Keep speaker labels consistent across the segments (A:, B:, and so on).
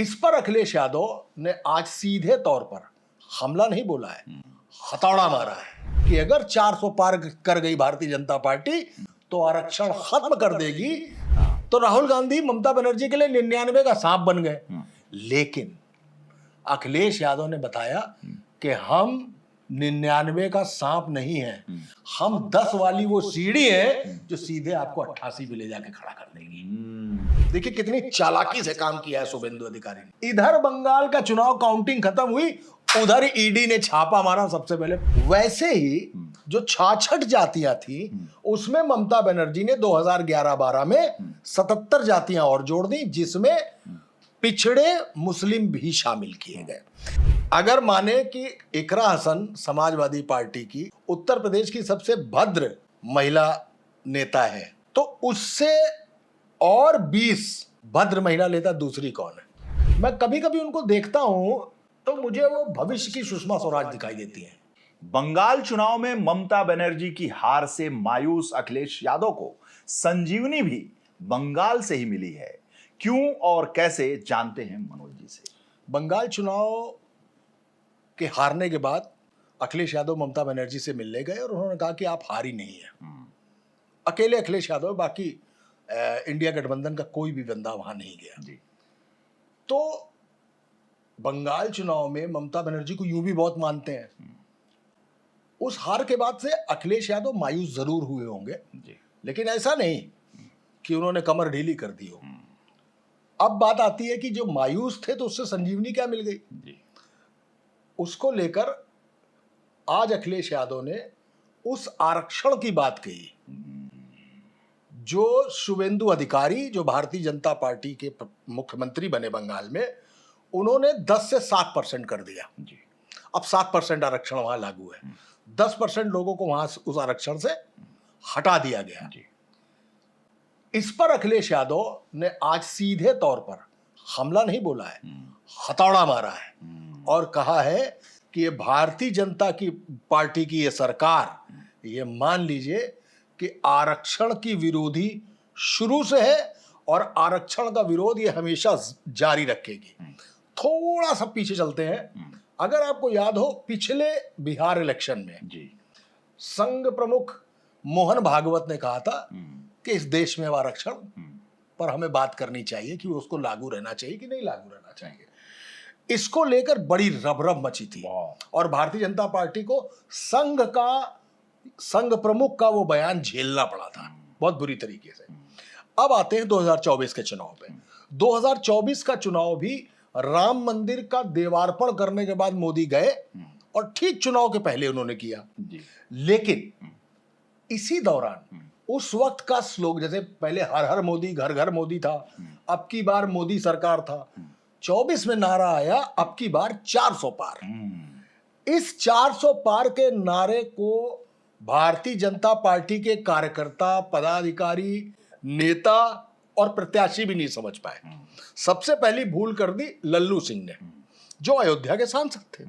A: इस पर अखिलेश यादव ने आज सीधे तौर पर हमला नहीं बोला है, हथौड़ा मारा है कि अगर 400 पार कर गई भारतीय जनता पार्टी तो आरक्षण खत्म कर देगी। तो राहुल गांधी ममता बनर्जी के लिए 99 का सांप बन गए। लेकिन अखिलेश यादव ने बताया कि हम 99 का सांप नहीं है, हम 10 वाली वो सीढ़ी है जो सीधे आपको 88 पे ले जाके खड़ा कर देगी। देखिए कितनी चालाकी से काम किया है शुभेंदु अधिकारी ने। इधर बंगाल का चुनाव काउंटिंग खत्म हुई, उधर ईडी ने छापा मारा सबसे पहले। वैसे ही जो 66 जातियां थी उसमें ममता बनर्जी ने 2011-12 में 77 जातियां और जोड़ दी, जिसमें पिछड़े मुस्लिम भी शामिल किए गए। अगर माने कि इकरा हसन समाजवादी पार्टी की उत्तर प्रदेश की सबसे भद्र महिला नेता है, तो उससे और 20 भद्र महिला नेता दूसरी कौन है? मैं कभी कभी उनको देखता हूं तो मुझे वो भविष्य की सुषमा स्वराज दिखाई देती है।
B: बंगाल चुनाव में ममता बनर्जी की हार से मायूस अखिलेश यादव को संजीवनी भी बंगाल से ही मिली है। क्यों और कैसे, जानते हैं मनोज जी से।
A: बंगाल चुनाव के हारने के बाद अखिलेश यादव ममता बनर्जी से मिलने गए और उन्होंने कहा कि आप हारी नहीं है। अकेले अखिलेश यादव, बाकी इंडिया गठबंधन का कोई भी बंदा वहां नहीं गया जी। तो बंगाल चुनाव में ममता बनर्जी को यूं भी बहुत मानते हैं। उस हार के बाद से अखिलेश यादव मायूस जरूर हुए होंगे जी, लेकिन ऐसा नहीं कि उन्होंने कमर ढीली कर दी हो। अब बात आती है कि जो मायूस थे तो उससे संजीवनी क्या मिल गई जी। उसको लेकर आज अखिलेश यादव ने उस आरक्षण की बात कही जो शुभेंदु अधिकारी, जो भारतीय जनता पार्टी के मुख्यमंत्री बने बंगाल में, उन्होंने 10 से 7% कर दिया जी। अब 7% आरक्षण वहां लागू है, 10% लोगों को वहां उस आरक्षण से हटा दिया गया जी। इस पर अखिलेश यादव ने आज सीधे तौर पर हमला नहीं बोला है, हथौड़ा मारा है और कहा है कि ये भारतीय जनता की पार्टी की ये सरकार, ये मान लीजिए कि आरक्षण की विरोधी शुरू से है और आरक्षण का विरोध ये हमेशा जारी रखेगी। थोड़ा सा पीछे चलते हैं। अगर आपको याद हो, पिछले बिहार इलेक्शन में जी संघ प्रमुख मोहन भागवत ने कहा था कि इस देश में आरक्षण पर हमें बात करनी चाहिए कि उसको लागू रहना चाहिए कि नहीं लागू रहना चाहिए। इसको लेकर बड़ी रब मची थी और भारतीय जनता पार्टी को संघ प्रमुख का वो बयान झेलना पड़ा था बहुत बुरी तरीके से। अब आते हैं 2024 के चुनाव पे। 2024 का चुनाव भी राम मंदिर का देवार्पण करने के बाद मोदी गए और ठीक चुनाव के पहले उन्होंने किया जी। लेकिन इसी दौरान उस वक्त का स्लोगन, जैसे पहले हर हर मोदी, घर घर मोदी था, अब की बार मोदी सरकार था। 24 में नारा आया अब की बार 400 पार। इस 400 पार के नारे को भारतीय जनता पार्टी के कार्यकर्ता, पदाधिकारी, नेता और प्रत्याशी भी नहीं समझ पाए। सबसे पहली भूल कर दी लल्लू सिंह ने, जो अयोध्या के सांसद थे।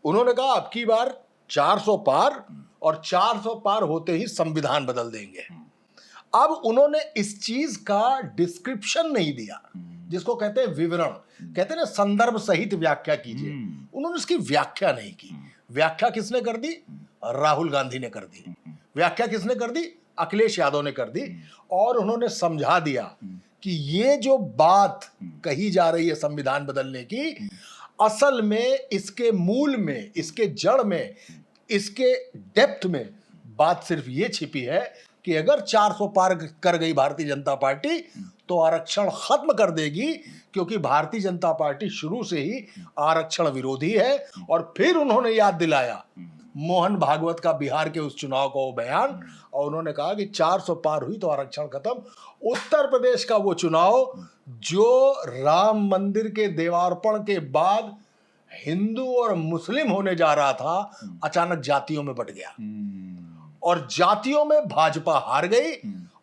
A: उन्होंने कहा अब की बार 400 पार और 400 पार होते ही संविधान बदल देंगे। अब उन्होंने इस चीज का डिस्क्रिप्शन नहीं दिया, जिसको कहते हैं विवरण, कहते हैं ना संदर्भ सहित व्याख्या कीजिए। उन्होंने इसकी व्याख्या नहीं की। व्याख्या किसने कर दी? राहुल गांधी ने कर दी। व्याख्या किसने कर दी? अखिलेश यादव ने कर दी। और उन्होंने समझा दिया कि ये जो बात कही जा रही है संविधान बदलने की, असल में इसके मूल में, इसके जड़ में, इसके डेप्थ में बात सिर्फ ये छिपी है कि अगर 400 पार कर गई भारतीय जनता पार्टी तो आरक्षण खत्म कर देगी, क्योंकि भारतीय जनता पार्टी शुरू से ही आरक्षण विरोधी है। और फिर उन्होंने याद दिलाया मोहन भागवत का बिहार के उस चुनाव का वो बयान, और उन्होंने कहा कि 400 पार हुई तो आरक्षण खत्म। उत्तर प्रदेश का वो चुनाव जो राम मंदिर के देवार्पण के बाद हिंदू और मुस्लिम होने जा रहा था, अचानक जातियों में बट गया और जातियों में भाजपा हार गई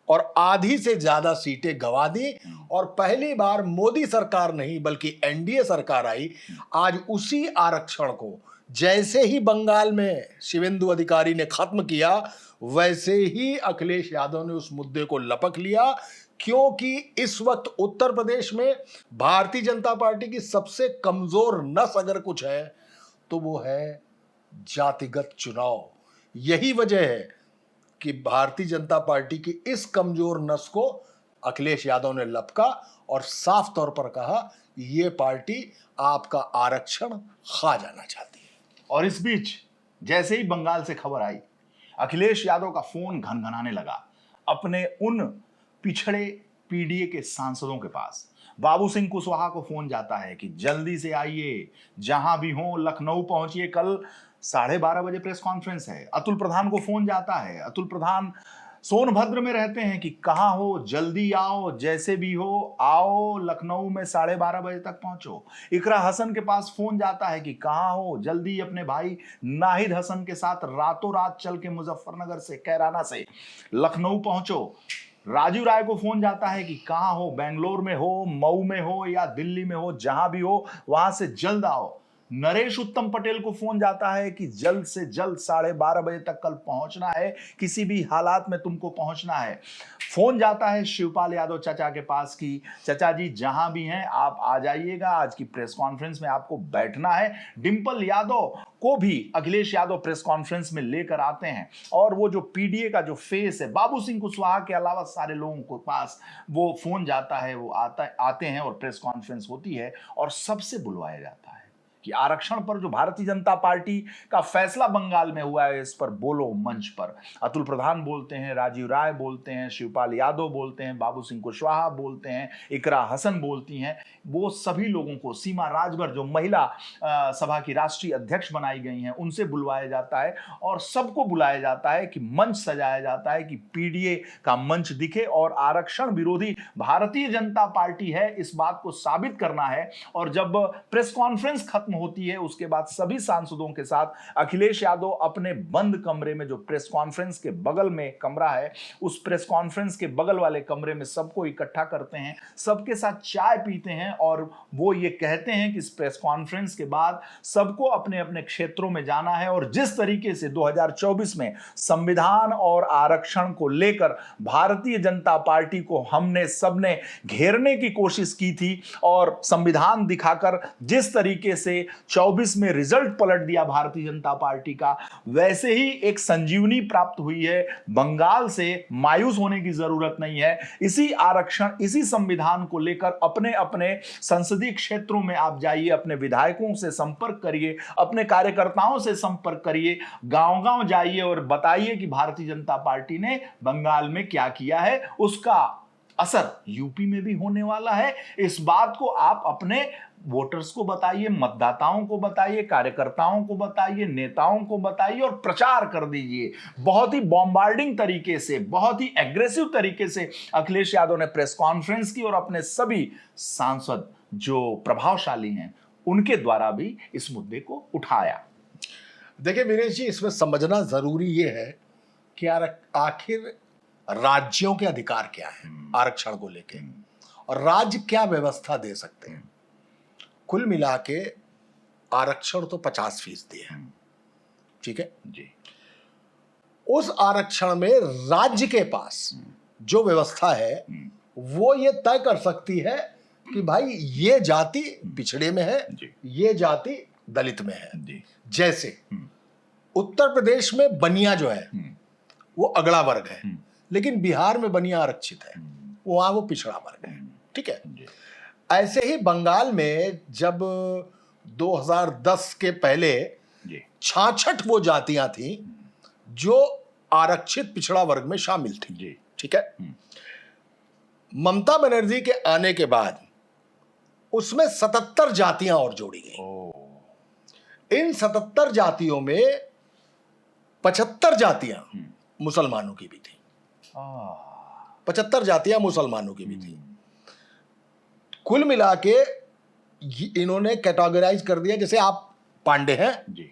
A: और आधी से ज्यादा सीटें गंवा दी। और पहली बार मोदी सरकार नहीं बल्कि एनडीए सरकार आई। आज उसी आरक्षण को जैसे ही बंगाल में शिवेंदु अधिकारी ने खत्म किया, वैसे ही अखिलेश यादव ने उस मुद्दे को लपक लिया, क्योंकि इस वक्त उत्तर प्रदेश में भारतीय जनता पार्टी की सबसे कमजोर नस अगर कुछ है तो वो है जातिगत चुनाव। यही वजह है कि भारतीय जनता पार्टी की इस कमजोर नस को अखिलेश यादव ने लपका और साफ तौर पर कहा ये पार्टी आपका आरक्षण खा जाना चाहती है।
B: और इस बीच जैसे ही बंगाल से खबर आई, अखिलेश यादव का फोन घनघनाने लगा अपने उन पिछड़े पीडीए के सांसदों के पास। बाबू सिंह कुशवाहा को फोन जाता है कि जल्दी से आइए, जहां भी हो लखनऊ पहुंचिए, कल 12:30 बजे प्रेस कॉन्फ्रेंस है। अतुल प्रधान को फोन जाता है, अतुल प्रधान सोनभद्र में रहते हैं, कि कहां हो, जल्दी आओ, जैसे भी हो आओ, लखनऊ में 12:30 बजे तक पहुंचो। इकरा हसन के पास फोन जाता है कि कहां हो, जल्दी अपने भाई नाहिद हसन के साथ रातों रात चल के मुजफ्फरनगर से, कैराना से लखनऊ पहुंचो। राजू राय को फोन जाता है कि कहां हो, बेंगलोर में हो, मऊ में हो या दिल्ली में हो, जहां भी हो वहां से जल्द आओ। नरेश उत्तम पटेल को फोन जाता है कि जल्द से जल्द 12:30 बजे तक कल पहुंचना है, किसी भी हालात में तुमको पहुंचना है। फोन जाता है शिवपाल यादव चाचा के पास कि चाचा जी जहां भी हैं आप आ जाइएगा, आज की प्रेस कॉन्फ्रेंस में आपको बैठना है। डिंपल यादव को भी अखिलेश यादव प्रेस कॉन्फ्रेंस में लेकर आते हैं, और वो जो पीडीए का जो फेस है, बाबू सिंह कुशवाहा के अलावा सारे लोगों के पास वो फोन जाता है, वो आते हैं और प्रेस कॉन्फ्रेंस होती है और सबसे बुलवाया जाता है कि आरक्षण पर जो भारतीय जनता पार्टी का फैसला बंगाल में हुआ है, इस पर बोलो मंच पर। अतुल प्रधान बोलते हैं, राजीव राय बोलते हैं, शिवपाल यादव बोलते हैं, बाबू सिंह कुशवाहा बोलते हैं, इकरा हसन बोलती हैं। वो सभी लोगों को, सीमा राजभर जो महिला सभा की राष्ट्रीय अध्यक्ष बनाई गई हैं, उनसे बुलवाया जाता है और सबको बुलाया जाता है कि मंच सजाया जाता है कि पीडीए का मंच दिखे और आरक्षण विरोधी भारतीय जनता पार्टी है, इस बात को साबित करना है। और जब प्रेस कॉन्फ्रेंस खत्म होती है, उसके बाद सभी सांसदों के साथ अखिलेश यादव अपने बंद कमरे में, जो प्रेस कॉन्फ्रेंस के बगल में कमरा है, उस प्रेस कॉन्फ्रेंस के बगल वाले कमरे में सबको इकट्ठा करते हैं, सबके साथ चाय पीते हैं और वो ये कहते हैं कि इस प्रेस कॉन्फ्रेंस के बाद सबको अपने अपने क्षेत्रों में जाना है। और जिस तरीके से 2024 में संविधान और आरक्षण को लेकर भारतीय जनता पार्टी को हमने सबने घेरने की कोशिश की थी और संविधान दिखाकर जिस तरीके से 24 में रिजल्ट पलट दिया भारतीय जनता पार्टी का, वैसे ही एक संजीवनी प्राप्त हुई है। बंगाल से मायूस होने की जरूरत नहीं है। इसी आरक्षण, इसी संविधान को लेकर अपने अपने संसदीय क्षेत्रों में आप जाइए, अपने विधायकों से संपर्क करिए, अपने कार्यकर्ताओं से संपर्क करिए, गांव-गांव जाइए और बताइए कि भारतीय जनता पार्टी ने बंगाल में क्या किया है। उसका असर यूपी में भी होने वाला है। इस बात को आप अपने वोटर्स को बताइए, मतदाताओं को बताइए, कार्यकर्ताओं को बताइए, नेताओं को बताइए और प्रचार कर दीजिए। बहुत ही बॉम्बार्डिंग तरीके से, बहुत ही एग्रेसिव तरीके से अखिलेश यादव ने प्रेस कॉन्फ्रेंस की और अपने सभी सांसद जो प्रभावशाली हैं उनके द्वारा भी इस मुद्दे को उठाया।
A: देखिए विनेश जी, इसमें समझना जरूरी ये है कि आखिर राज्यों के अधिकार क्या है आरक्षण को लेके, और राज्य क्या व्यवस्था दे सकते हैं। कुल मिला के आरक्षण तो 50% है, ठीक है जी। उस आरक्षण में राज्य के पास जो व्यवस्था है वो ये तय कर सकती है कि भाई ये जाति पिछड़े में है, ये जाति दलित में है। जैसे उत्तर प्रदेश में बनिया जो है वो अगड़ा वर्ग है, लेकिन बिहार में बनिया आरक्षित है, वहां वो पिछड़ा वर्ग है, ठीक है। ऐसे ही बंगाल में जब 2010 के पहले 66 वो जातियां थी जो आरक्षित पिछड़ा वर्ग में शामिल थी, ठीक है। ममता बनर्जी के आने के बाद उसमें 77 जातियां और जोड़ी गई। इन 77 जातियों में 75 जातियां मुसलमानों की भी थी। 75 जातियां मुसलमानों की भी थी। कुल मिला के इन्होंने कैटेगराइज कर दिया, जैसे आप पांडे हैं जी,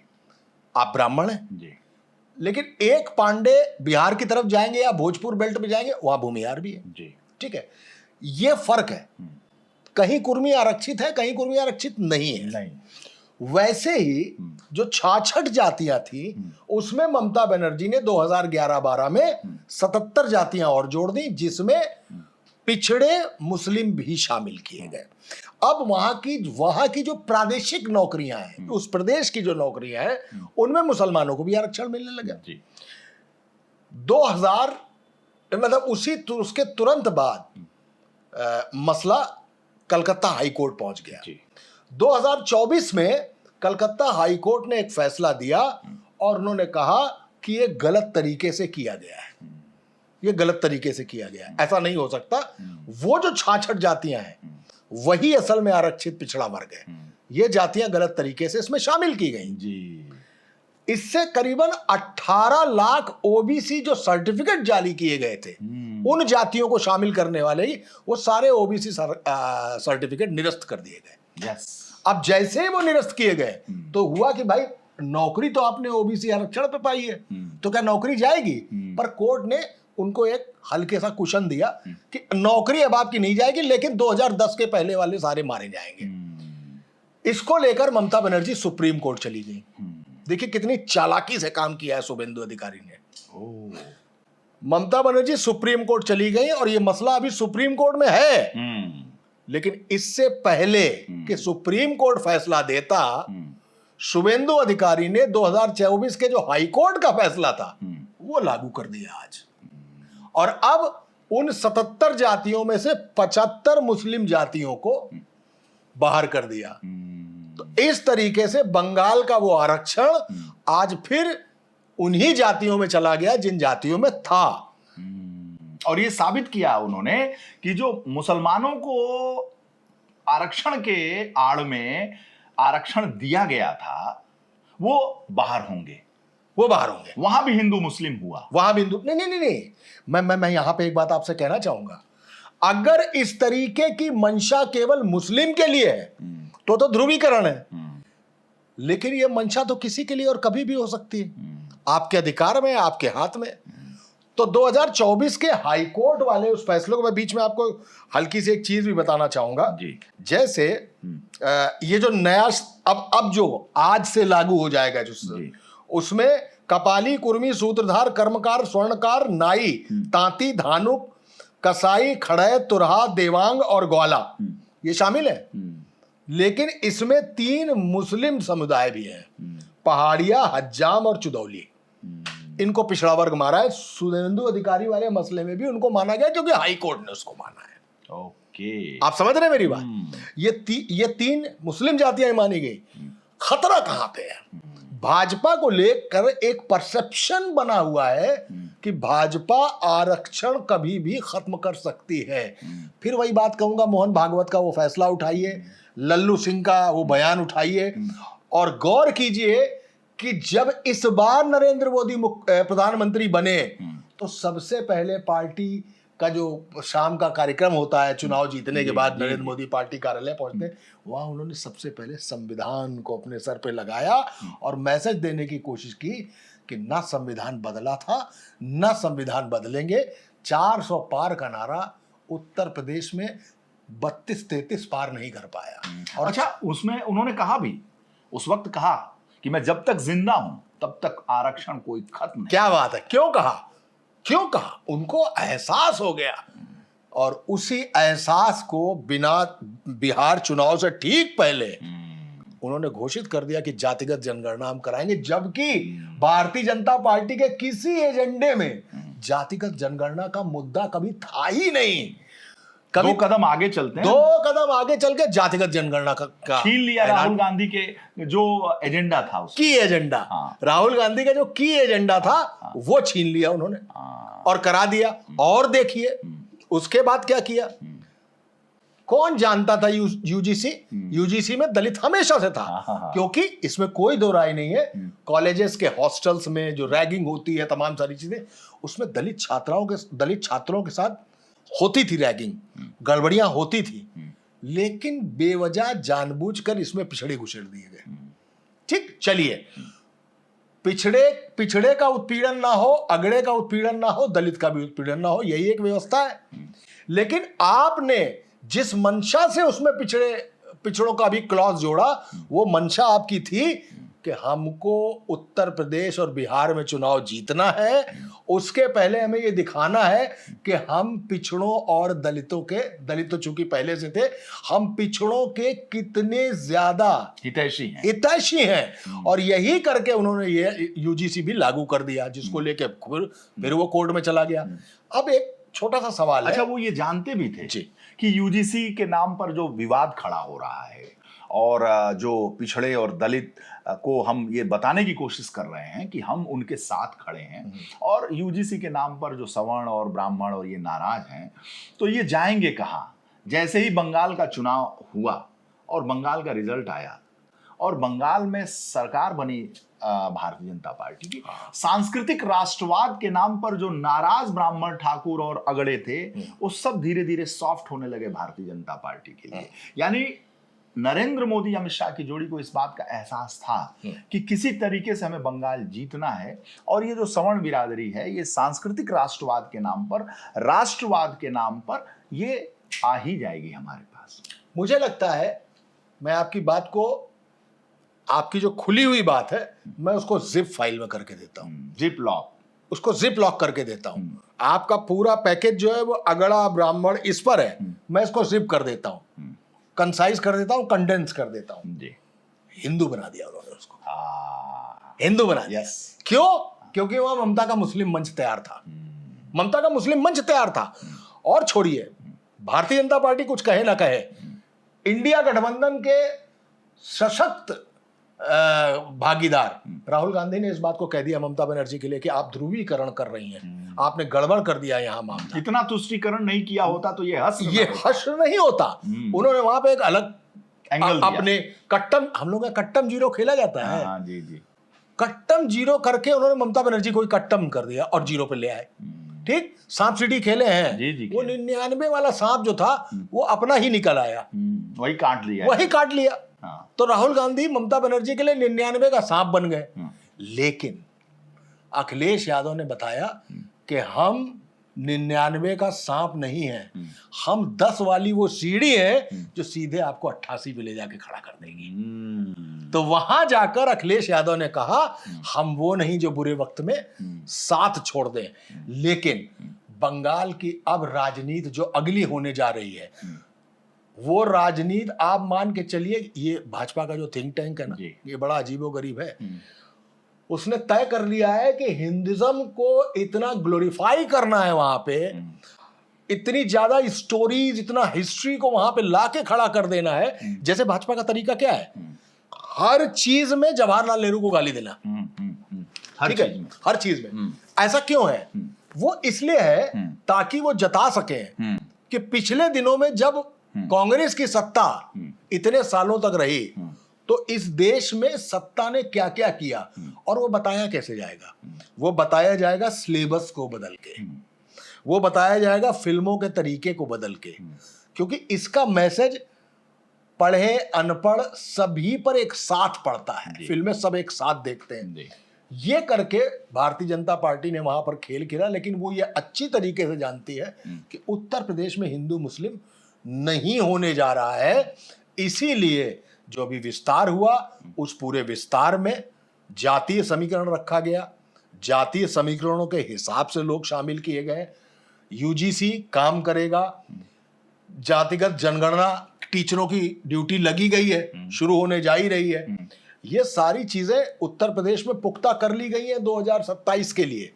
A: आप ब्राह्मण हैं जी, लेकिन एक पांडे बिहार की तरफ जाएंगे या भोजपुर बेल्ट में जाएंगे, वहां भूमिहार भी है जी, ठीक है। ये फर्क है, कहीं कुर्मी आरक्षित है, कहीं कुर्मी आरक्षित नहीं है। वैसे ही जो 66 जातियां थी उसमें ममता बनर्जी ने 2011-12 में 77 जातियां और जोड़ दी, जिसमें पिछड़े मुस्लिम भी शामिल किए गए। अब वहां की जो प्रादेशिक नौकरियां हैं, उस प्रदेश की जो नौकरियां हैं, उनमें मुसलमानों को भी आरक्षण मिलने लगा। 2000 मतलब उसके तुरंत बाद मसला कलकत्ता हाई कोर्ट पहुंच गया। 2024 में कलकत्ता हाई कोर्ट ने एक फैसला दिया और उन्होंने कहा कि ये गलत तरीके से किया गया है, ये गलत तरीके से किया गया है, ऐसा नहीं हो सकता। वो जो 66 जातियां हैं वही असल में आरक्षित पिछड़ा वर्ग है, ये जातियां गलत तरीके से इसमें शामिल की गई जी। इससे करीबन 18 लाख ओबीसी जो सर्टिफिकेट जारी किए गए थे, उन जातियों को शामिल करने वाले ही वो सारे ओबीसी सर्टिफिकेट निरस्त कर दिए गए। अब जैसे ही वो निरस्त किए गए तो हुआ कि भाई नौकरी तो आपने ओबीसी आरक्षण पे पाई है, तो क्या नौकरी जाएगी? पर कोर्ट ने उनको एक हल्के सा कुशन दिया कि नौकरी अब आपकी नहीं जाएगी, लेकिन 2010 के पहले वाले सारे मारे जाएंगे। इसको लेकर ममता बनर्जी सुप्रीम कोर्ट चली गई। देखिए कितनी चालाकी से काम किया है शुभेंदु अधिकारी ने। ममता बनर्जी सुप्रीम कोर्ट चली गई और ये मसला अभी सुप्रीम कोर्ट में है, लेकिन इससे पहले कि सुप्रीम कोर्ट फैसला देता, शुभेंदु अधिकारी ने 2024 के जो हाई कोर्ट का फैसला था वो लागू कर दिया आज। और अब उन 77 जातियों में से 75 मुस्लिम जातियों को बाहर कर दिया। तो इस तरीके से बंगाल का वो आरक्षण आज फिर उन्हीं जातियों में चला गया जिन जातियों में था।
B: और ये साबित किया उन्होंने कि जो मुसलमानों को आरक्षण के आड़ में आरक्षण दिया गया था वो बाहर होंगे,
A: वो बाहर होंगे। वहां
B: भी हिंदू मुस्लिम हुआ,
A: वहां भी हिंदू नहीं। मैं यहां पे एक बात आपसे कहना चाहूंगा, अगर इस तरीके की मंशा केवल मुस्लिम के लिए है तो ध्रुवीकरण है, लेकिन यह मंशा तो किसी के लिए और कभी भी हो सकती है, आपके अधिकार में, आपके हाथ में। तो 2024 के हाई कोर्ट वाले उस फैसले को मैं बीच में आपको हल्की सी एक चीज भी बताना चाहूंगा जी। जैसे ये जो नया अब जो आज से लागू हो जाएगा जो उसमें कपाली, कुर्मी, सूत्रधार, कर्मकार, स्वर्णकार, नाई, तांती, धानुक, कसाई, खड़ैत, तुरहा, देवांग और ग्वाला ये शामिल है। लेकिन इसमें 3 मुस्लिम समुदाय भी हैं, पहाड़िया, हज्जाम और चुदौली। इनको पिछड़ा वर्ग मारा है। शुभेंदु अधिकारी वाले मसले में भी उनको माना गया क्योंकि हाई कोर्ट ने उसको माना है।
B: ओके,
A: आप समझ रहे हैं मेरी बात? ये 3 मुस्लिम जातियां मानी गई। खतरा कहां पे है? भाजपा को लेकर एक परसेप्शन बना हुआ है कि भाजपा आरक्षण कभी भी खत्म कर सकती है। फिर वही बात कहूंगा, मोहन भागवत का वो फैसला उठाइए, लल्लू सिंह का वो बयान उठाइए और गौर कीजिए कि जब इस बार नरेंद्र मोदी प्रधानमंत्री बने तो सबसे पहले पार्टी का जो शाम का कार्यक्रम होता है चुनाव जीतने के बाद, नरेंद्र मोदी पार्टी कार्यालय पहुंचते हैं, वहां उन्होंने सबसे पहले संविधान को अपने सर पे लगाया और मैसेज देने की कोशिश की कि ना संविधान बदला था, ना संविधान बदलेंगे। 400 पार का नारा उत्तर प्रदेश में 32-33 पार नहीं कर पाया।
B: और अच्छा, उसमें उन्होंने कहा भी, उस वक्त कहा कि मैं जब तक जिंदा हूं तब तक आरक्षण कोई खत्म नहीं।
A: क्या बात है! क्यों कहा? उनको एहसास हो गया और उसी एहसास को बिना बिहार चुनाव से ठीक पहले उन्होंने घोषित कर दिया कि जातिगत जनगणना हम कराएंगे, जबकि भारतीय जनता पार्टी के किसी एजेंडे में जातिगत जनगणना का मुद्दा कभी था ही नहीं।
B: कभी 2 कदम आगे चलते हैं,
A: 2 कदम आगे चल के जातिगत जनगणना का
B: छीन लिया राहुल गांधी के जो एजेंडा था,
A: की एजेंडा। राहुल गांधी का जो की एजेंडा था वो छीन लिया उन्होंने और करा दिया। और देखिए उसके बाद क्या किया। कौन जानता था यूजीसी में दलित हमेशा से था, क्योंकि इसमें कोई दो राय नहीं है। कॉलेजेस के हॉस्टल्स में जो रैगिंग होती है, तमाम सारी चीजें, उसमें दलित छात्रों के साथ होती थी रैगिंग, गड़बड़ियां होती थी, लेकिन बेवजह जानबूझकर इसमें पिछड़े घुसेड़ दिए गए। ठीक, चलिए, पिछड़े का उत्पीड़न ना हो, अगड़े का उत्पीड़न ना हो, दलित का भी उत्पीड़न ना हो, यही एक व्यवस्था है। लेकिन आपने जिस मंशा से उसमें पिछड़ों का भी क्लॉज जोड़ा। वो मंशा आपकी थी कि हमको उत्तर प्रदेश और बिहार में चुनाव जीतना है, उसके पहले हमें ये दिखाना है कि हम पिछड़ों और दलित तो चूंकि पहले से थे, हम पिछड़ों के कितने ज्यादा हितैषी हैं। और यही करके उन्होंने ये यूजीसी भी लागू कर दिया, जिसको लेके फिर वो कोर्ट में चला गया। अब एक छोटा सा सवाल है।
B: अच्छा, वो ये जानते भी थे
A: जी
B: कि यूजीसी के नाम पर जो विवाद खड़ा हो रहा है और जो पिछड़े और दलित को हम ये बताने की कोशिश कर रहे हैं कि हम उनके साथ खड़े हैं, और यूजीसी के नाम पर जो सवर्ण और ब्राह्मण और ये नाराज हैं, तो ये जाएंगे कहाँ? जैसे ही बंगाल का चुनाव हुआ और बंगाल का रिजल्ट आया और बंगाल में सरकार बनी भारतीय जनता पार्टी की, सांस्कृतिक राष्ट्रवाद के नाम पर जो नाराज ब्राह्मण ठाकुर और अगड़े थे, वो सब धीरे धीरे सॉफ्ट होने लगे भारतीय जनता पार्टी के लिए। यानी नरेंद्र मोदी अमित शाह की जोड़ी को इस बात का एहसास था कि किसी तरीके से हमें बंगाल जीतना है, और ये जो सवर्ण बिरादरी है, ये सांस्कृतिक राष्ट्रवाद के नाम पर, राष्ट्रवाद के नाम पर ये आ ही जाएगी हमारे पास।
A: मुझे लगता है, मैं आपकी बात को, आपकी जो खुली हुई बात है, मैं उसको जिप फाइल में करके देता हूं,
B: जिप लॉक,
A: उसको जिप लॉक करके देता हूं। आपका पूरा पैकेज जो है वो अगड़ा ब्राह्मण इस पर है, मैं इसको जिप कर देता हूं, कंसाइज कर देता हूं, कंडेंस कर देता हूं।
B: जी,
A: हिंदू बना दिया उन्होंने उसको, हिंदू बना दिया। क्यों? क्योंकि वहां ममता का मुस्लिम मंच तैयार था, ममता का मुस्लिम मंच तैयार था। और छोड़िए, भारतीय जनता पार्टी कुछ कहे ना कहे, इंडिया गठबंधन के सशक्त भागीदार राहुल गांधी ने इस बात को कह दिया ममता बनर्जी के लिए कि आप ध्रुवीकरण कर रही हैं, आपने गड़बड़ कर दिया यहां मामला।
B: इतना तुष्टीकरण नहीं किया होता तो ये
A: हश्र नहीं होता। उन्होंने वहां पे एक अलग
B: एंगल
A: अपने कट्टम, हम लोग का कट्टम जीरो खेला जाता है,
B: हाँ, जी जी,
A: कट्टम जीरो करके उन्होंने ममता बनर्जी को कट्टम कर दिया और जीरो पे ले आए। ठीक, सांप सीढ़ी खेले हैं।
B: जी,
A: वो 99 वाला सांप जो था वो अपना ही निकल आया,
B: वही काट लिया। हाँ।
A: तो राहुल गांधी ममता बनर्जी के लिए 99 का सांप बन गए। लेकिन अखिलेश यादव ने बताया कि हम 99 का सांप नहीं है, हम 10 वाली वो सीढ़ी है जो सीधे आपको 88 पे ले जाके खड़ा कर देगी। तो वहां जाकर अखिलेश यादव ने कहा हम वो नहीं जो बुरे वक्त में साथ छोड़ दें। लेकिन बंगाल की अब राजनीति जो अगली होने जा रही है, वो राजनीति आप मान के चलिए, ये भाजपा का जो थिंक टैंक है ना, ये बड़ा अजीबोगरीब है। उसने तय कर लिया है कि हिंदुइज्म को इतना ग्लोरीफाई करना है, वहां पे इतनी ज्यादा स्टोरीज, इतना हिस्ट्री को वहां पे लाके खड़ा कर देना है। जैसे भाजपा का तरीका क्या है, हर चीज में जवाहरलाल नेहरू को गाली देना, ठीक है, हर चीज में। ऐसा क्यों है? वो इसलिए है ताकि वो जता सके कि पिछले दिनों में जब कांग्रेस की सत्ता इतने सालों तक रही तो इस देश में सत्ता ने क्या क्या किया, और वो बताया कैसे जाएगा? वो बताया जाएगा सिलेबस को बदल के, वो बताया जाएगा फिल्मों के तरीके को बदल के, क्योंकि इसका मैसेज पढ़े अनपढ़ सभी पर एक साथ पड़ता है, फिल्में सब एक साथ देखते हैं। ये करके भारतीय जनता पार्टी ने वहां पर खेल खेला, लेकिन वो ये अच्छी तरीके से जानती है कि उत्तर प्रदेश में हिंदू मुस्लिम नहीं होने जा रहा है। इसीलिए जो भी विस्तार हुआ, उस पूरे विस्तार में जातीय समीकरण रखा गया, जातीय समीकरणों के हिसाब से लोग शामिल किए गए। यूजीसी काम करेगा, जातिगत जनगणना टीचरों की ड्यूटी लगी गई है, शुरू होने जा ही रही है। ये सारी चीजें उत्तर प्रदेश में पुख्ता कर ली गई हैं 2027 के लिए,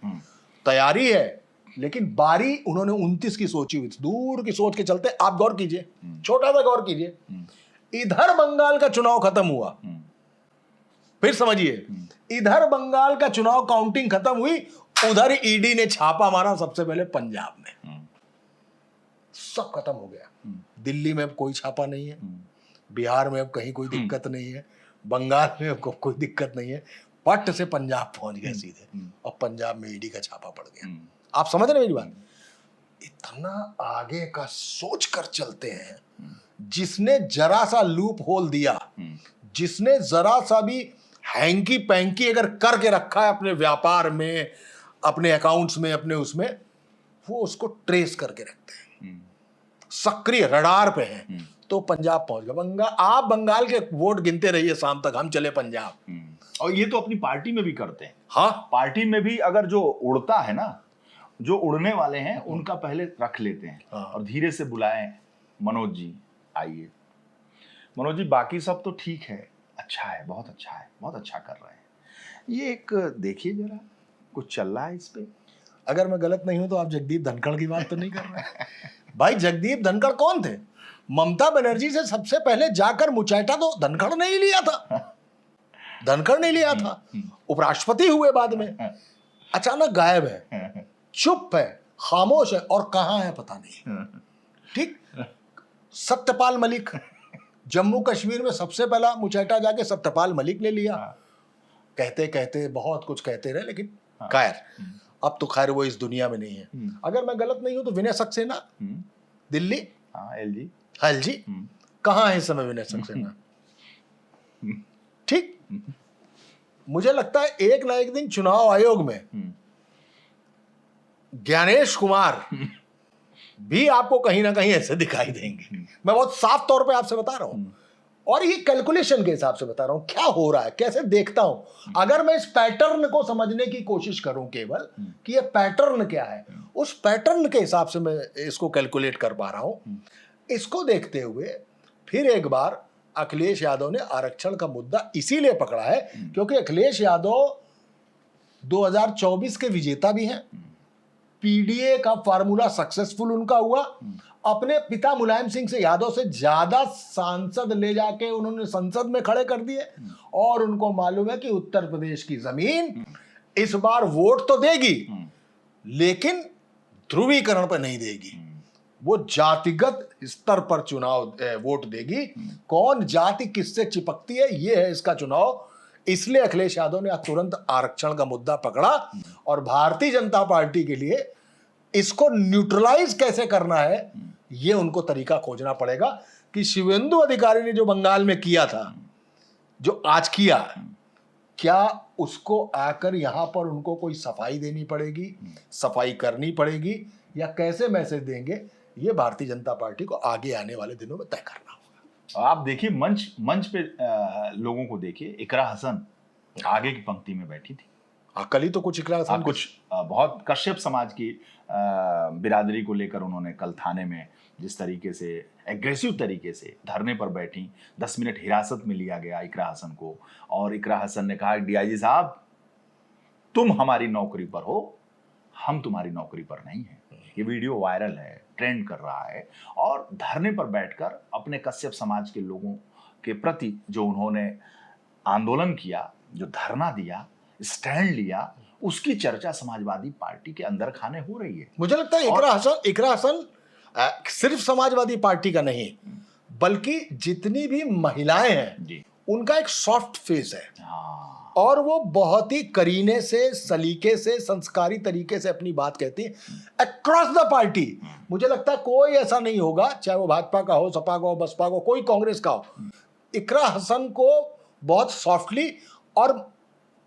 A: तैयारी है। लेकिन बारी उन्होंने 29 की सोची हुई थी, दूर की सोच के चलते। आप गौर कीजिए, छोटा सा गौर कीजिए, इधर बंगाल का चुनाव खत्म हुआ, फिर समझिए, इधर बंगाल का चुनाव काउंटिंग खत्म हुई, उधर ईडी ने छापा मारा सबसे पहले पंजाब में, सब खत्म हो गया। दिल्ली में अब कोई छापा नहीं है, बिहार में अब कहीं कोई दिक्कत नहीं है, बंगाल में अब कोई दिक्कत नहीं है, पट से पंजाब पहुंच गए सीधे, और पंजाब में ईडी का छापा पड़ गया। आप समझ रहे मेरी बात? इतना आगे का सोच कर चलते हैं। जिसने जरा सा लूप होल दिया, जिसने जरा सा भी हैंकी पैंकी अगर करके रखा है अपने व्यापार में, अपने अकाउंट्स में, अपने उसमें, वो उसको ट्रेस करके रखते हैं, सक्रिय रडार पे हैं। तो पंजाब पहुंच गया। आप बंगाल के वोट गिनते रहिए शाम तक, हम चले पंजाब।
B: और ये तो अपनी पार्टी में भी करते हैं।
A: हाँ,
B: पार्टी में भी अगर जो उड़ता है ना, जो उड़ने वाले हैं उनका पहले रख लेते हैं।
A: हाँ।
B: और धीरे से बुलाएं, मनोज जी आइए। मनोज जी बाकी सब तो ठीक है, अच्छा है, बहुत अच्छा है, बहुत अच्छा कर रहे हैं। ये एक देखिए जरा, कुछ चल रहा है इस पे।
A: अगर मैं गलत नहीं हूं तो आप जगदीप धनखड़ की बात तो नहीं कर रहे? भाई जगदीप धनखड़ कौन थे? ममता बनर्जी से सबसे पहले जाकर मुचैटा तो धनखड़ ने ही लिया था। धनखड़ ने लिया था, उपराष्ट्रपति हुए बाद में। अचानक गायब है, चुप है, खामोश है, और कहां है पता नहीं। ठीक। सत्यपाल मलिक, जम्मू कश्मीर में सबसे पहला मुचैटा जाके सत्यपाल मलिक ने लिया। कहते कहते बहुत कुछ कहते रहे, लेकिन खैर अब तो खैर वो इस दुनिया में नहीं है। अगर मैं गलत नहीं हूं तो विनय सक्सेना दिल्ली,
B: एलजी,
A: एलजी कहां है इस समय विनय सक्सेना? ठीक। मुझे लगता है एक ना एक दिन चुनाव आयोग में ज्ञानेश कुमार भी आपको कहीं ना कहीं ऐसे दिखाई देंगे। मैं बहुत साफ तौर पे आपसे बता रहा हूं, और ये कैलकुलेशन के हिसाब से बता रहा हूं क्या हो रहा है, कैसे देखता हूं। अगर मैं इस पैटर्न को समझने की कोशिश करूं केवल कि ये पैटर्न क्या है, उस पैटर्न के हिसाब से मैं इसको कैलकुलेट कर पा रहा हूं। इसको देखते हुए फिर एक बार अखिलेश यादव ने आरक्षण का मुद्दा इसीलिए पकड़ा है क्योंकि अखिलेश यादव 2024 के विजेता भी हैं। पीडीए का फार्मूला सक्सेसफुल उनका हुआ। अपने पिता मुलायम सिंह से यादव से ज्यादा सांसद ले जाके उन्होंने संसद में खड़े कर दिए, और उनको मालूम है कि उत्तर प्रदेश की जमीन इस बार वोट तो देगी, लेकिन ध्रुवीकरण पर नहीं देगी। वो जातिगत स्तर पर चुनाव वोट देगी। कौन जाति किससे चिपकती है, ये है इसका चुनाव। इसलिए अखिलेश यादव ने तुरंत आरक्षण का मुद्दा पकड़ा, और भारतीय जनता पार्टी के लिए इसको न्यूट्रलाइज कैसे करना है, ये उनको तरीका खोजना पड़ेगा। कि शिवेंदु अधिकारी ने जो बंगाल में किया था, जो आज किया, क्या उसको आकर यहां पर उनको कोई सफाई देनी पड़ेगी, सफाई करनी पड़ेगी, या कैसे मैसेज देंगे, ये भारतीय जनता पार्टी को आगे आने वाले दिनों में तय करना होगा।
B: आप देखिए मंच पे लोगों को देखिए। इकरा हसन आगे की पंक्ति में बैठी थी।
A: कल ही तो कुछ इकरा हसन
B: कुछ बहुत कश्यप समाज की बिरादरी को लेकर उन्होंने कल थाने में जिस तरीके से एग्रेसिव तरीके से धरने पर बैठी, 10 मिनट हिरासत में लिया गया इकरा हसन को, और इकरा हसन ने कहा डीआईजी साहब तुम हमारी नौकरी पर हो, हम तुम्हारी नौकरी पर नहीं है। ये वीडियो वायरल है, ट्रेंड कर रहा है, और धरने पर बैठकर अपने कश्यप समाज के लोगों के प्रति जो उन्होंने आंदोलन किया, जो धरना दिया, स्टैंड लिया, उसकी चर्चा समाजवादी पार्टी के अंदर खाने हो रही है।
A: मुझे लगता है इकरा हसन सिर्फ समाजवादी पार्टी का नहीं, बल्कि जितनी भी महिलाएं हैं
B: जी,
A: उनका एक सॉफ्ट फेस है।
B: हाँ।
A: और वो बहुत ही करीने से, सलीके से, संस्कारी तरीके से अपनी बात कहती है अक्रॉस द पार्टी। मुझे लगता है कोई ऐसा नहीं होगा, चाहे वो भाजपा का हो, सपा का हो, बसपा का हो, कोई कांग्रेस का हो, इकरा हसन को बहुत सॉफ्टली और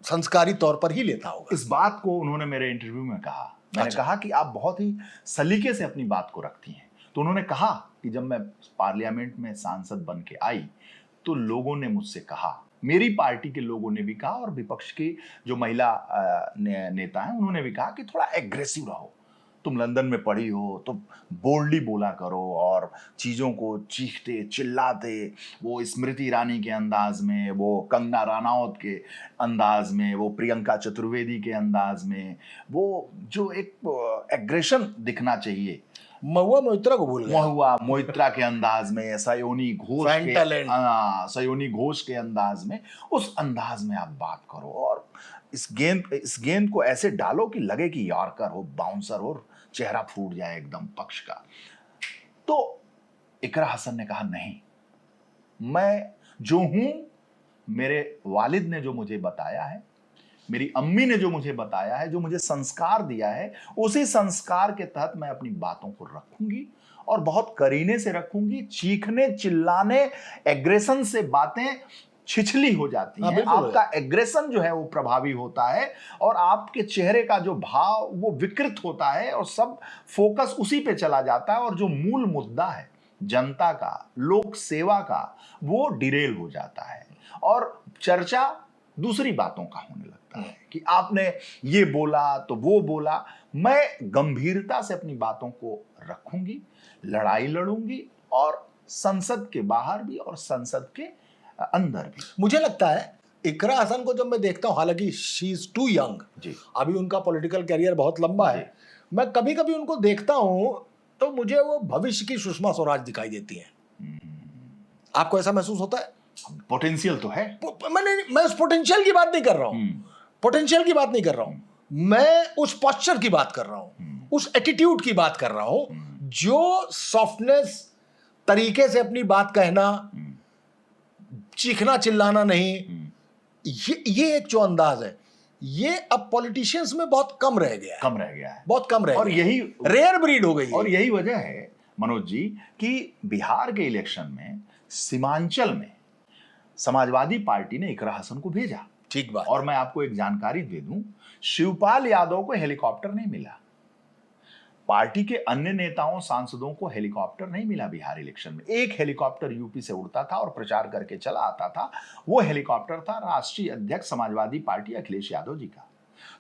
A: संस्कारी तौर पर ही लेता होगा।
B: इस बात को उन्होंने मेरे इंटरव्यू में कहा। मैंने कहा कि आप बहुत ही सलीके से अपनी बात को रखती हैं। तो उन्होंने कहा कि जब मैं पार्लियामेंट में सांसद बन के आई तो लोगों ने मुझसे कहा, मेरी पार्टी के लोगों ने भी कहा, और विपक्ष की जो महिला नेता हैं उन्होंने भी कहा कि थोड़ा एग्रेसिव रहो, तुम लंदन में पढ़ी हो तो बोल्डली बोला करो, और चीज़ों को चीखते चिल्लाते, वो स्मृति ईरानी के अंदाज में, वो कंगना रनौत के अंदाज में, वो प्रियंका चतुर्वेदी के अंदाज में, वो जो एक एग्रेशन दिखना चाहिए,
A: महुआ मोइत्रा को भूल गया,
B: महुआ मोइत्रा के अंदाज में, सयोनी घोष के अंदाज में, उस अंदाज में आप बात करो, और इस गेंद को ऐसे डालो कि लगे कि यॉर्कर हो, बाउंसर हो, चेहरा फूट जाए एकदम पक्ष का। तो इकरा हसन ने कहा नहीं, मैं जो हूं, मेरे वालिद ने जो मुझे बताया है, मेरी अम्मी ने जो मुझे बताया है, जो मुझे संस्कार दिया है, उसी संस्कार के तहत मैं अपनी बातों को रखूंगी, और बहुत करीने से रखूंगी। चीखने चिल्लाने एग्रेशन से बातें छिछली हो जाती हैं। आपका एग्रेशन जो है वो प्रभावी होता है, और आपके चेहरे का जो भाव वो विकृत होता है, और सब फोकस उसी पे चला जाता है, और जो मूल मुद्दा है जनता का, लोक सेवा का, वो डिरेल हो जाता है और चर्चा दूसरी बातों का होने लगता है कि आपने ये बोला तो वो बोला। मैं गंभीरता से अपनी बातों को रखूंगी, लड़ाई लड़ूंगी, और संसद के बाहर भी और संसद के अंदर भी।
A: मुझे लगता है इकरा हसन को जब मैं देखता हूं, हालांकि शी इज टू यंग,
B: जी।
A: अभी उनका पॉलिटिकल करियर बहुत लंबा है, मैं कभी कभी उनको देखता हूं तो मुझे वो भविष्य की सुषमा स्वराज दिखाई देती हैं। आपको ऐसा महसूस होता है?
B: पोटेंशियल तो है।
A: मैं उस पोटेंशियल की बात नहीं कर रहा हूं, पोटेंशियल की बात नहीं कर रहा हूं, मैं उस पोस्चर की बात कर रहा हूं, उस एटीट्यूड की बात कर रहा हूं, जो सॉफ्टनेस, तरीके से अपनी बात कहना, चीखना चिल्लाना नहीं, ये एक जो अंदाज है, ये अब पॉलिटिशियंस में बहुत कम रह गया है, बहुत कम रह गया,
B: और यही
A: रेयर ब्रीड हो गई है।
B: और यही वजह है मनोज जी कि बिहार के इलेक्शन में सीमांचल में समाजवादी पार्टी ने इकरा हसन को भेजा।
A: ठीक बात।
B: और मैं आपको एक जानकारी दे दूं, शिवपाल यादव को हेलीकॉप्टर नहीं मिला, पार्टी के अन्य नेताओं सांसदों को हेलीकॉप्टर नहीं मिला बिहार इलेक्शन में। एक हेलीकॉप्टर यूपी से उड़ता था और प्रचार करके चला आता था, वो हेलीकॉप्टर था राष्ट्रीय अध्यक्ष समाजवादी पार्टी अखिलेश यादव जी का।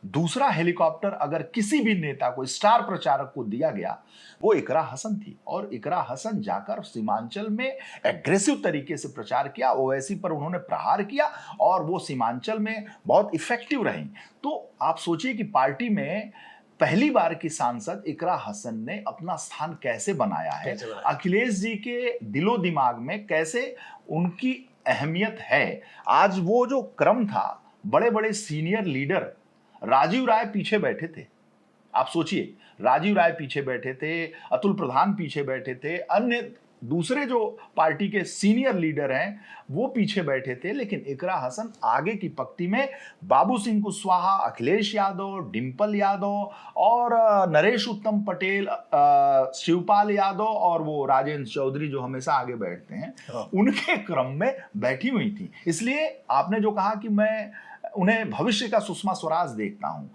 B: दूसरा हेलीकॉप्टर अगर किसी भी नेता को, स्टार प्रचारक को दिया गया, वो इकरा हसन थी, और इकरा हसन जाकर सीमांचल में एग्रेसिव तरीके से प्रचार किया, ओवैसी पर उन्होंने प्रहार किया और वो सीमांचल में बहुत इफेक्टिव रही। तो आप सोचिए कि पार्टी में पहली बार की सांसद इकरा हसन ने अपना स्थान कैसे बनाया है, अखिलेश जी के दिलो दिमाग में कैसे उनकी अहमियत है। आज वो जो क्रम था, बड़े बड़े सीनियर लीडर, राजीव राय पीछे बैठे थे, आप सोचिए, राजीव राय पीछे बैठे थे, अतुल प्रधान पीछे बैठे थे, अन्य दूसरे जो पार्टी के सीनियर लीडर हैं वो पीछे बैठे थे, लेकिन इकरा हसन आगे की पंक्ति में बाबू सिंह कुशवाहा, अखिलेश यादव, डिंपल यादव और नरेश उत्तम पटेल, शिवपाल यादव और वो राजेंद्र चौधरी जो हमेशा आगे बैठते हैं, उनके क्रम में बैठी हुई थी। इसलिए आपने जो कहा कि मैं उन्हें भविष्य का सुषमा स्वराज देखता हूं,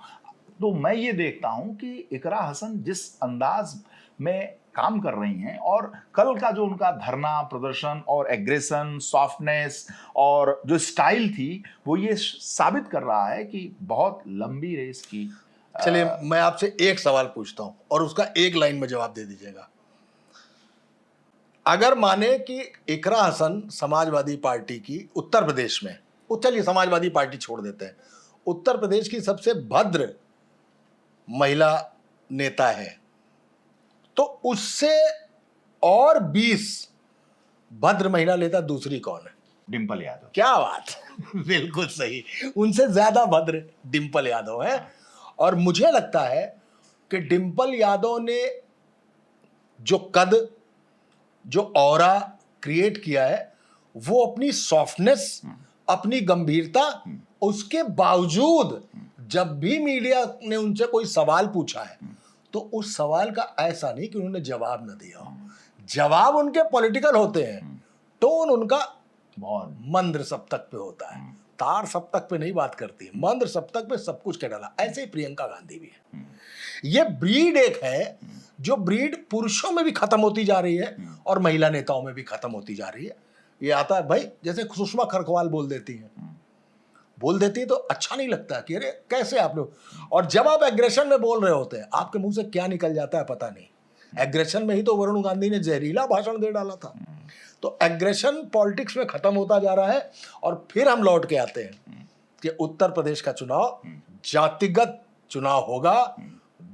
B: तो मैं ये देखता हूं कि इकरा हसन जिस अंदाज में काम कर रही हैं, और कल का जो उनका धरना प्रदर्शन और एग्रेशन, सॉफ्टनेस और जो स्टाइल थी, वो ये साबित कर रहा है कि बहुत लंबी रेस की।
A: चलिए मैं आपसे एक सवाल पूछता हूं और उसका एक लाइन में जवाब दे दीजिएगा। अगर माने कि इकरा हसन समाजवादी पार्टी की उत्तर प्रदेश में, चलिए समाजवादी पार्टी छोड़ देते हैं, उत्तर प्रदेश की सबसे भद्र महिला नेता है, तो उससे और 20 भद्र महिला नेता दूसरी कौन है?
B: डिंपल यादव।
A: क्या बात बिल्कुल सही, उनसे ज्यादा भद्र डिंपल यादव है। और मुझे लगता है कि डिंपल यादव ने जो कद, जो ऑरा क्रिएट किया है, वो अपनी सॉफ्टनेस, अपनी गंभीरता, उसके बावजूद जब भी मीडिया ने उनसे कोई सवाल पूछा है तो उस सवाल का ऐसा नहीं कि उन्होंने जवाब न दिया हो। जवाब उनके पॉलिटिकल होते हैं, टोन उनका बहुत मंद्र सप्तक पे होता है, तार सप्तक पे नहीं बात करती है, मंद्र सप्तक पे सब कुछ कह डाला। ऐसे ही प्रियंका गांधी भी है। ये ब्रीड एक है जो ब्रीड पुरुषों में भी खत्म होती जा रही है और महिला नेताओं में भी खत्म होती जा रही है। ये आता है भाई, जैसे सुषमा खरखवाल बोल देती है तो अच्छा नहीं लगता कि अरे कैसे आप लोग, और जब आप एग्रेशन में बोल रहे होते हैं, आपके मुंह से क्या निकल जाता है पता नहीं। एग्रेशन में ही तो वरुण गांधी ने जहरीला भाषण दे डाला था। तो एग्रेशन पॉलिटिक्स में खत्म होता जा रहा है। और फिर हम लौट के आते हैं कि उत्तर प्रदेश का चुनाव जातिगत चुनाव होगा,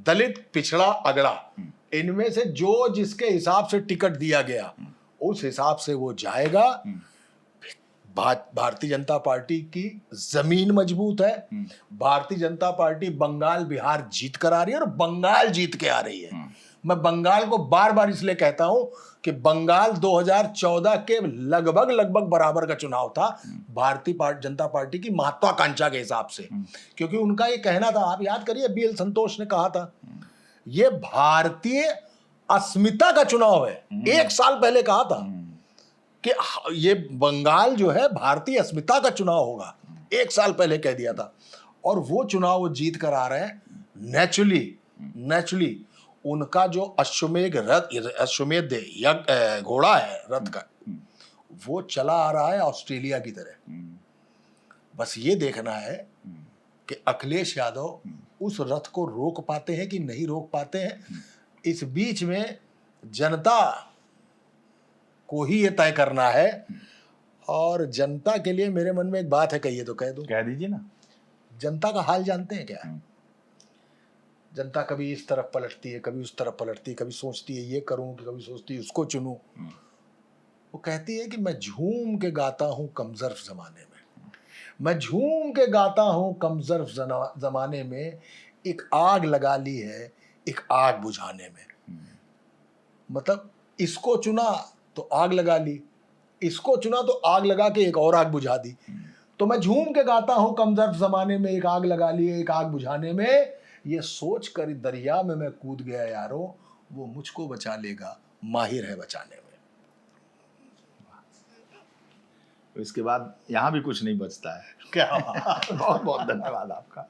A: दलित, पिछड़ा, अगड़ा, इनमें से जो जिसके हिसाब से टिकट दिया गया उस हिसाब से वो जाएगा। भारतीय जनता पार्टी की जमीन मजबूत है। भारतीय जनता पार्टी बंगाल, बिहार जीत कर आ रही है और बंगाल जीत के आ रही है। मैं बंगाल को बार बार इसलिए कहता हूं कि बंगाल 2014 के लगभग बराबर का चुनाव था भारतीय जनता पार्टी की महत्वाकांक्षा के हिसाब से, क्योंकि उनका ये कहना था, आप याद करिए बीएल संतोष ने कहा था, ये भारतीय अस्मिता का चुनाव है। 1 साल पहले कहा था कि ये बंगाल जो है भारतीय अस्मिता का चुनाव होगा, 1 साल पहले कह दिया था। और वो चुनाव वो जीत कर आ रहे हैं। नेचुरली उनका जो अश्वमेध घोड़ा है रथ का, वो चला आ रहा है ऑस्ट्रेलिया की तरह। बस ये देखना है कि अखिलेश यादव उस रथ को रोक पाते हैं कि नहीं रोक पाते हैं। इस बीच में जनता को ही ये तय करना है। और जनता के लिए मेरे मन में एक बात है, कहिए तो कह दूं।
B: कह दीजिए ना।
A: जनता का हाल जानते हैं क्या? जनता कभी इस तरफ पलटती है, कभी उस तरफ पलटती है, कभी सोचती है ये करूं, कभी सोचती है उसको चुनूं। वो कहती है कि मैं झूम के गाता हूं कमजर्फ जमाने में, मैं झूम के गाता हूं कमजर्फ जमाने में, एक आग लगा ली है एक आग बुझाने में। मतलब इसको चुना तो आग लगा ली, इसको चुना तो आग लगा के एक और आग बुझा दी। तो मैं झूम के गाता हूं कमजर्फ जमाने में, एक आग लगा ली एक आग बुझाने में, ये सोच कर दरिया में मैं कूद गया यारो, वो मुझको बचा लेगा, माहिर है बचाने में।
B: तो इसके बाद यहाँ भी कुछ नहीं बचता है।
A: क्या
B: बहुत बहुत धन्यवाद आपका।